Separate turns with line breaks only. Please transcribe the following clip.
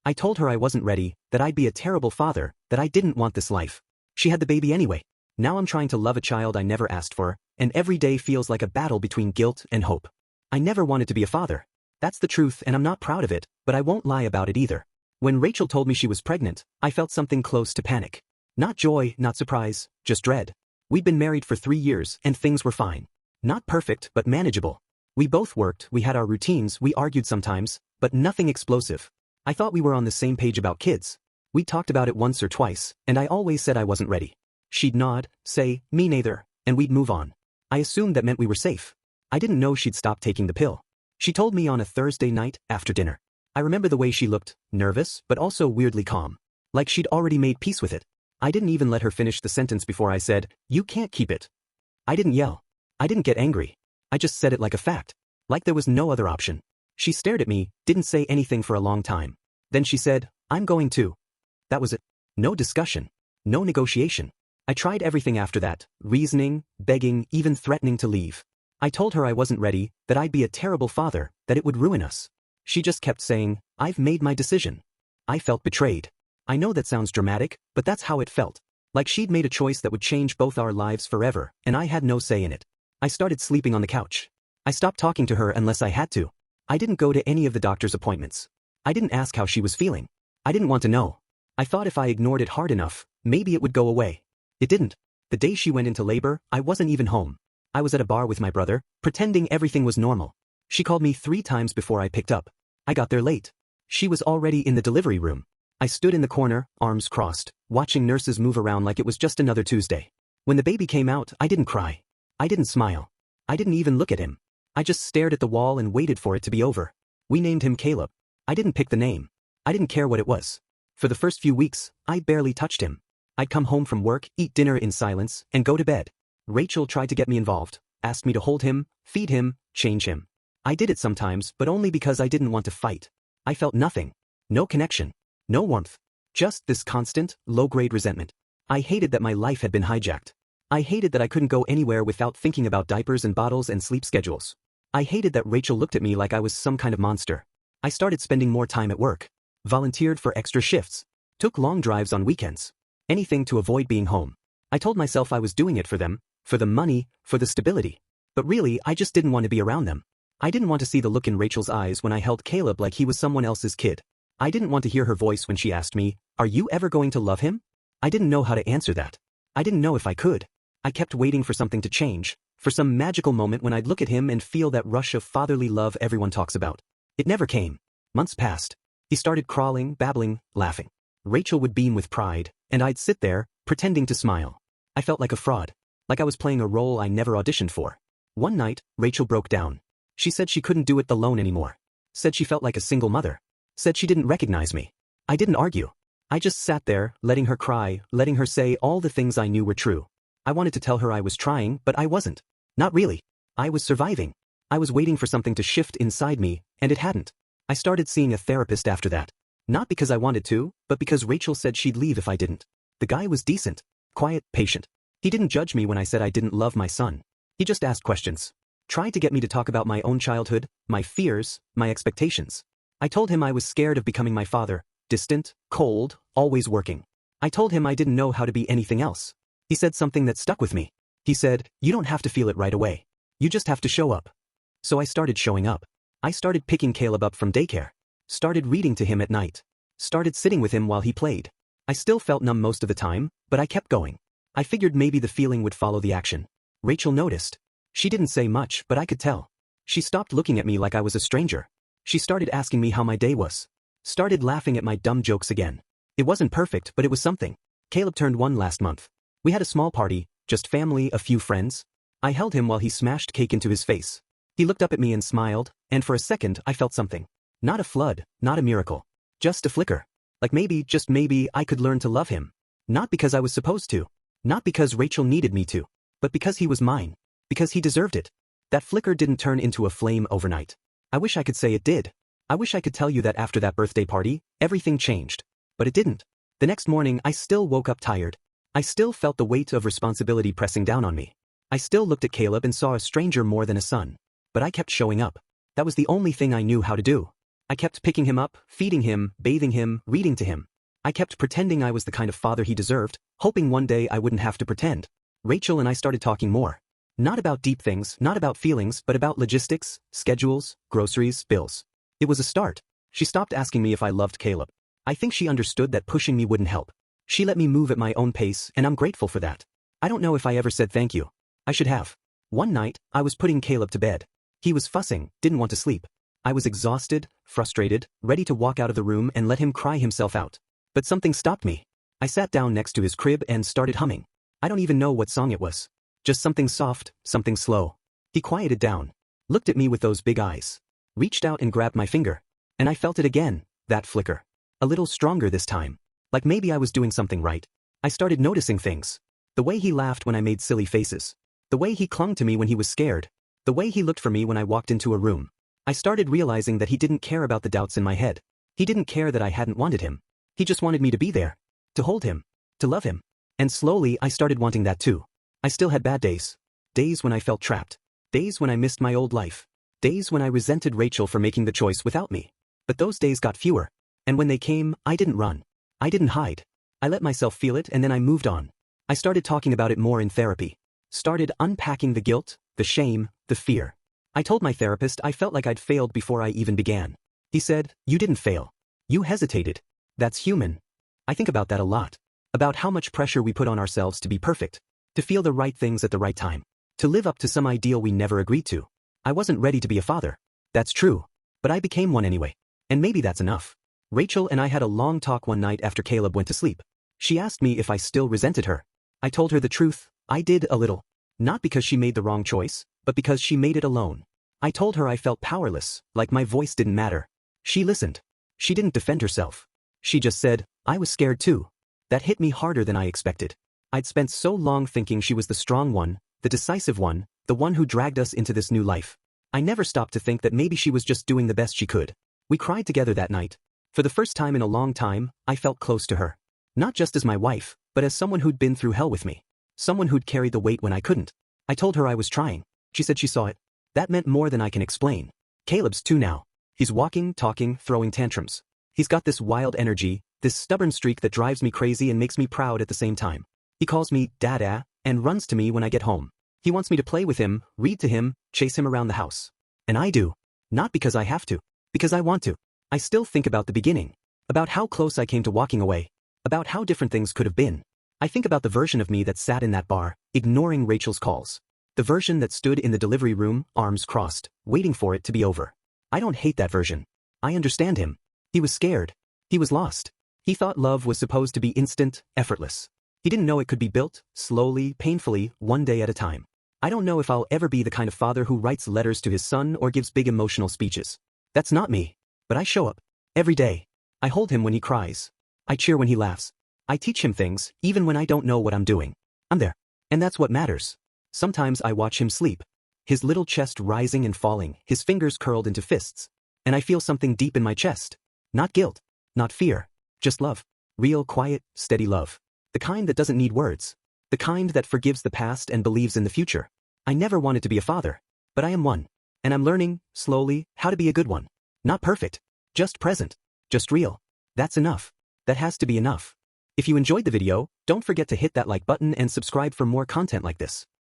I told her I wasn't ready, that I'd be a terrible father, that I didn't want this life. She had the baby anyway. Now I'm trying to love a child I never asked for, and every day feels like a battle between guilt and hope. I never wanted to be a father. That's the truth, and I'm not proud of it, but I won't lie about it either. When Rachel told me she was pregnant, I felt something close to panic. Not joy, not surprise, just dread. We'd been married for 3 years, and things were fine. Not perfect, but manageable. We both worked, we had our routines, we argued sometimes, but nothing explosive. I thought we were on the same page about kids. We talked about it once or twice, and I always said I wasn't ready. She'd nod, say, me neither, and we'd move on. I assumed that meant we were safe. I didn't know she'd stopped taking the pill. She told me on a Thursday night, after dinner. I remember the way she looked, nervous, but also weirdly calm. Like she'd already made peace with it. I didn't even let her finish the sentence before I said, "You can't keep it." I didn't yell. I didn't get angry. I just said it like a fact. Like there was no other option. She stared at me, didn't say anything for a long time. Then she said, "I'm going too." That was it. No discussion. No negotiation. I tried everything after that, reasoning, begging, even threatening to leave. I told her I wasn't ready, that I'd be a terrible father, that it would ruin us. She just kept saying, "I've made my decision." I felt betrayed. I know that sounds dramatic, but that's how it felt. Like she'd made a choice that would change both our lives forever, and I had no say in it. I started sleeping on the couch. I stopped talking to her unless I had to. I didn't go to any of the doctor's appointments. I didn't ask how she was feeling. I didn't want to know. I thought if I ignored it hard enough, maybe it would go away. It didn't. The day she went into labor, I wasn't even home. I was at a bar with my brother, pretending everything was normal. She called me 3 times before I picked up. I got there late. She was already in the delivery room. I stood in the corner, arms crossed, watching nurses move around like it was just another Tuesday. When the baby came out, I didn't cry. I didn't smile. I didn't even look at him. I just stared at the wall and waited for it to be over. We named him Caleb. I didn't pick the name. I didn't care what it was. For the first few weeks, I barely touched him. I'd come home from work, eat dinner in silence, and go to bed. Rachel tried to get me involved, asked me to hold him, feed him, change him. I did it sometimes, but only because I didn't want to fight. I felt nothing. No connection. No warmth. Just this constant, low-grade resentment. I hated that my life had been hijacked. I hated that I couldn't go anywhere without thinking about diapers and bottles and sleep schedules. I hated that Rachel looked at me like I was some kind of monster. I started spending more time at work. Volunteered for extra shifts. Took long drives on weekends. Anything to avoid being home. I told myself I was doing it for them, for the money, for the stability. But really, I just didn't want to be around them. I didn't want to see the look in Rachel's eyes when I held Caleb like he was someone else's kid. I didn't want to hear her voice when she asked me, "Are you ever going to love him?" I didn't know how to answer that. I didn't know if I could. I kept waiting for something to change, for some magical moment when I'd look at him and feel that rush of fatherly love everyone talks about. It never came. Months passed. He started crawling, babbling, laughing. Rachel would beam with pride, and I'd sit there, pretending to smile. I felt like a fraud. Like I was playing a role I never auditioned for. One night, Rachel broke down. She said she couldn't do it alone anymore. Said she felt like a single mother. Said she didn't recognize me. I didn't argue. I just sat there, letting her cry, letting her say all the things I knew were true. I wanted to tell her I was trying, but I wasn't. Not really. I was surviving. I was waiting for something to shift inside me, and it hadn't. I started seeing a therapist after that. Not because I wanted to, but because Rachel said she'd leave if I didn't. The guy was decent. Quiet, patient. He didn't judge me when I said I didn't love my son. He just asked questions. Tried to get me to talk about my own childhood, my fears, my expectations. I told him I was scared of becoming my father, distant, cold, always working. I told him I didn't know how to be anything else. He said something that stuck with me. He said, "You don't have to feel it right away. You just have to show up." So I started showing up. I started picking Caleb up from daycare. Started reading to him at night. Started sitting with him while he played. I still felt numb most of the time, but I kept going. I figured maybe the feeling would follow the action. Rachel noticed. She didn't say much, but I could tell. She stopped looking at me like I was a stranger. She started asking me how my day was. Started laughing at my dumb jokes again. It wasn't perfect, but it was something. Caleb turned 1 last month. We had a small party, just family, a few friends. I held him while he smashed cake into his face. He looked up at me and smiled, and for a second I felt something. Not a flood, not a miracle. Just a flicker. Like maybe, just maybe, I could learn to love him. Not because I was supposed to. Not because Rachel needed me to. But because he was mine. Because he deserved it. That flicker didn't turn into a flame overnight. I wish I could say it did. I wish I could tell you that after that birthday party, everything changed. But it didn't. The next morning I still woke up tired. I still felt the weight of responsibility pressing down on me. I still looked at Caleb and saw a stranger more than a son. But I kept showing up. That was the only thing I knew how to do. I kept picking him up, feeding him, bathing him, reading to him. I kept pretending I was the kind of father he deserved, hoping one day I wouldn't have to pretend. Rachel and I started talking more. Not about deep things, not about feelings, but about logistics, schedules, groceries, bills. It was a start. She stopped asking me if I loved Caleb. I think she understood that pushing me wouldn't help. She let me move at my own pace, and I'm grateful for that. I don't know if I ever said thank you. I should have. One night, I was putting Caleb to bed. He was fussing, didn't want to sleep. I was exhausted, frustrated, ready to walk out of the room and let him cry himself out. But something stopped me. I sat down next to his crib and started humming. I don't even know what song it was. Just something soft, something slow. He quieted down. Looked at me with those big eyes. Reached out and grabbed my finger. And I felt it again, that flicker. A little stronger this time. Like maybe I was doing something right. I started noticing things. The way he laughed when I made silly faces. The way he clung to me when he was scared. The way he looked for me when I walked into a room. I started realizing that he didn't care about the doubts in my head. He didn't care that I hadn't wanted him. He just wanted me to be there. To hold him. To love him. And slowly I started wanting that too. I still had bad days. Days when I felt trapped. Days when I missed my old life. Days when I resented Rachel for making the choice without me. But those days got fewer. And when they came, I didn't run. I didn't hide. I let myself feel it and then I moved on. I started talking about it more in therapy. Started unpacking the guilt, the shame, the fear. I told my therapist I felt like I'd failed before I even began. He said, "You didn't fail. You hesitated. That's human." I think about that a lot. About how much pressure we put on ourselves to be perfect. To feel the right things at the right time. To live up to some ideal we never agreed to. I wasn't ready to be a father. That's true. But I became one anyway. And maybe that's enough. Rachel and I had a long talk one night after Caleb went to sleep. She asked me if I still resented her. I told her the truth. I did a little. Not because she made the wrong choice, but because she made it alone. I told her I felt powerless, like my voice didn't matter. She listened. She didn't defend herself. She just said, "I was scared too." That hit me harder than I expected. I'd spent so long thinking she was the strong one, the decisive one, the one who dragged us into this new life. I never stopped to think that maybe she was just doing the best she could. We cried together that night. For the first time in a long time, I felt close to her. Not just as my wife, but as someone who'd been through hell with me. Someone who'd carried the weight when I couldn't. I told her I was trying. She said she saw it. That meant more than I can explain. Caleb's 2 now. He's walking, talking, throwing tantrums. He's got this wild energy, this stubborn streak that drives me crazy and makes me proud at the same time. He calls me Dada and runs to me when I get home. He wants me to play with him, read to him, chase him around the house. And I do. Not because I have to. Because I want to. I still think about the beginning. About how close I came to walking away. About how different things could have been. I think about the version of me that sat in that bar, ignoring Rachel's calls. The version that stood in the delivery room, arms crossed, waiting for it to be over. I don't hate that version. I understand him. He was scared. He was lost. He thought love was supposed to be instant, effortless. He didn't know it could be built, slowly, painfully, one day at a time. I don't know if I'll ever be the kind of father who writes letters to his son or gives big emotional speeches. That's not me. But I show up. Every day. I hold him when he cries. I cheer when he laughs. I teach him things, even when I don't know what I'm doing. I'm there. And that's what matters. Sometimes I watch him sleep. His little chest rising and falling, his fingers curled into fists. And I feel something deep in my chest. Not guilt. Not fear. Just love. Real, quiet, steady love. The kind that doesn't need words. The kind that forgives the past and believes in the future. I never wanted to be a father. But I am one. And I'm learning, slowly, how to be a good one. Not perfect. Just present. Just real. That's enough. That has to be enough. If you enjoyed the video, don't forget to hit that like button and subscribe for more content like this.